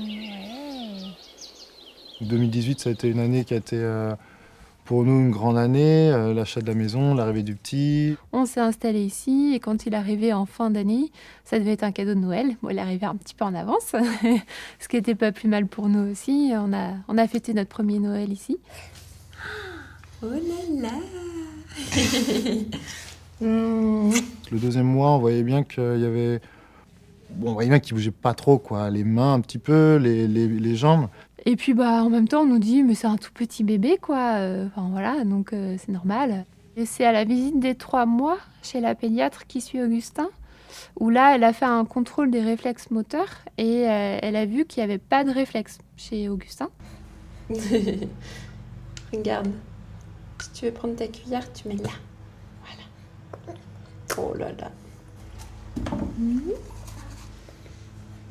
Ouais. 2018, ça a été une année qui a été pour nous une grande année, l'achat de la maison, l'arrivée du petit. On s'est installé ici et quand il arrivait en fin d'année, ça devait être un cadeau de Noël. Bon, il arrivait un petit peu en avance, ce qui n'était pas plus mal pour nous aussi. On a fêté notre premier Noël ici. Oh là là. Le deuxième mois, on voyait bien qu'il y avait... Bon, on voyait bien qu'il bougeait pas trop, quoi. Les mains un petit peu, les jambes. Et puis bah en même temps on nous dit mais c'est un tout petit bébé quoi. Enfin voilà donc c'est normal. Et c'est à la visite des 3 mois chez la pédiatre qui suit Augustin où là elle a fait un contrôle des réflexes moteurs et elle a vu qu'il n'y avait pas de réflexe chez Augustin. Regarde, si tu veux prendre ta cuillère tu mets là. Voilà. Oh là là.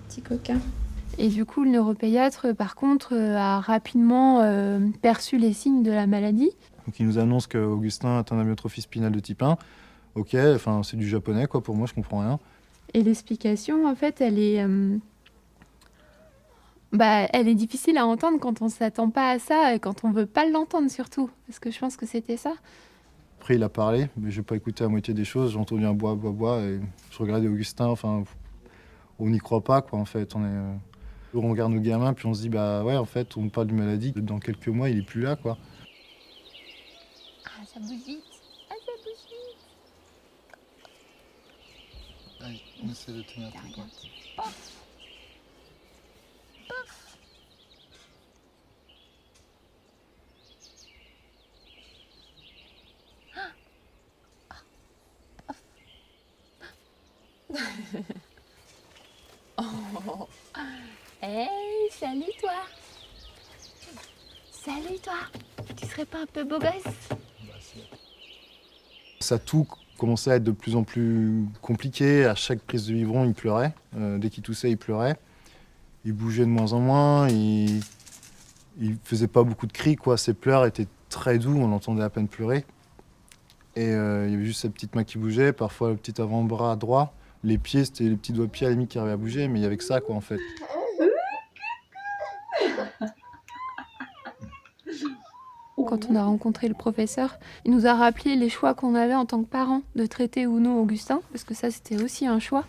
Petit coquin. Et du coup, le neuropédiatre, par contre, a rapidement perçu les signes de la maladie. Donc il nous annonce qu'Augustin atteint d'amyotrophie spinale de type 1. Ok, enfin c'est du japonais, quoi, pour moi, je comprends rien. Et l'explication, en fait, elle est difficile à entendre quand on ne s'attend pas à ça et quand on ne veut pas l'entendre surtout. Parce que je pense que c'était ça. Après, il a parlé, mais j'ai pas écouté la moitié des choses. J'ai entendu un bois, bois, bois, et je regardais Augustin, enfin, on n'y croit pas, quoi, en fait. On regarde nos gamins, puis on se dit, bah ouais, en fait, on parle d'une maladie, dans quelques mois, il est plus là, quoi. Ah, ça bouge vite. Ah, ça bouge vite. Allez, on essaie de tenir tout pas. Pof. Oh. Hey, salut toi. Salut toi. Tu serais pas un peu beau gosse? Ça tout commençait à être de plus en plus compliqué. À chaque prise de biberon, il pleurait. Dès qu'il toussait, il pleurait. Il bougeait de moins en moins. Il faisait pas beaucoup de cris, quoi. Ses pleurs étaient très doux, on l'entendait à peine pleurer. Et il y avait juste sa petite main qui bougeait, parfois le petit avant-bras droit. Les pieds, c'était les petits doigts-pieds à la limite qui arrivaient à bouger, mais il y avait que ça, quoi, en fait. Quand on a rencontré le professeur, il nous a rappelé les choix qu'on avait en tant que parents, de traiter ou non Augustin, parce que ça c'était aussi un choix.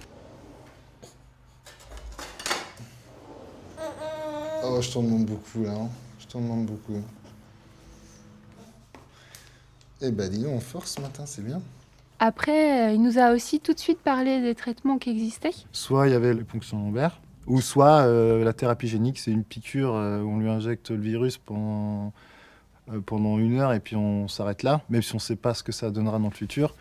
Oh, je t'en demande beaucoup, là. Hein. Je t'en demande beaucoup. Eh ben, dis donc, on force ce matin, c'est bien. Après, il nous a aussi tout de suite parlé des traitements qui existaient. Soit il y avait les ponctions lombaires, ou soit la thérapie génique, c'est une piqûre où on lui injecte le virus pendant 1 heure et puis on s'arrête là. Même si on ne sait pas ce que ça donnera dans le futur,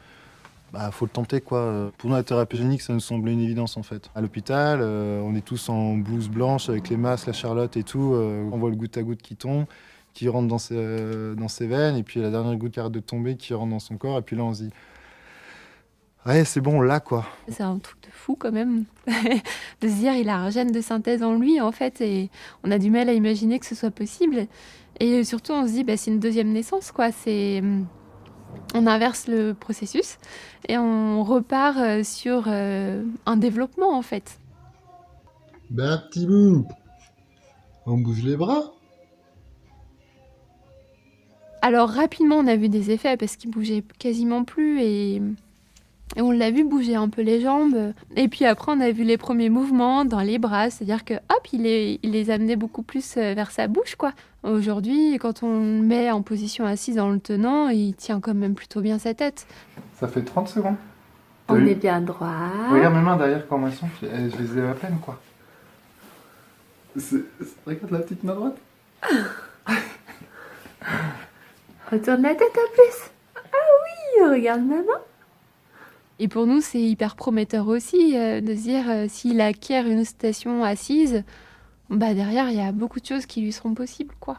bah faut le tenter, quoi. Pour nous, la thérapie génique, ça nous semblait une évidence en fait. À l'hôpital, on est tous en blouse blanche avec les masques, la charlotte et tout. On voit le goutte à goutte qui tombe, qui rentre dans ses veines, et puis la dernière goutte qui arrête de tomber, qui rentre dans son corps. Et puis là, on se dit, ouais, c'est bon, là, quoi. C'est un truc de fou quand même, de se dire il a un gène de synthèse en lui en fait, et on a du mal à imaginer que ce soit possible. Et surtout, on se dit, bah, c'est une deuxième naissance, quoi. On inverse le processus et on repart sur un développement, en fait. Ben, petit bout, on bouge les bras. Alors, rapidement, on a vu des effets parce qu'il bougeait quasiment plus et on l'a vu bouger un peu les jambes. Et puis après, on a vu les premiers mouvements dans les bras, c'est-à-dire que hop, il les amenait beaucoup plus vers sa bouche, quoi. Aujourd'hui, quand on le met en position assise en le tenant, il tient quand même plutôt bien sa tête. Ça fait 30 secondes. On est bien droit. Regarde mes mains derrière comment elles sont, je les ai à peine, quoi. Regarde la petite main droite. Retourne la tête un plus. Ah oui, regarde ma main. Et pour nous, c'est hyper prometteur aussi de se dire s'il acquiert une station assise, bah derrière, il y a beaucoup de choses qui lui seront possibles, quoi.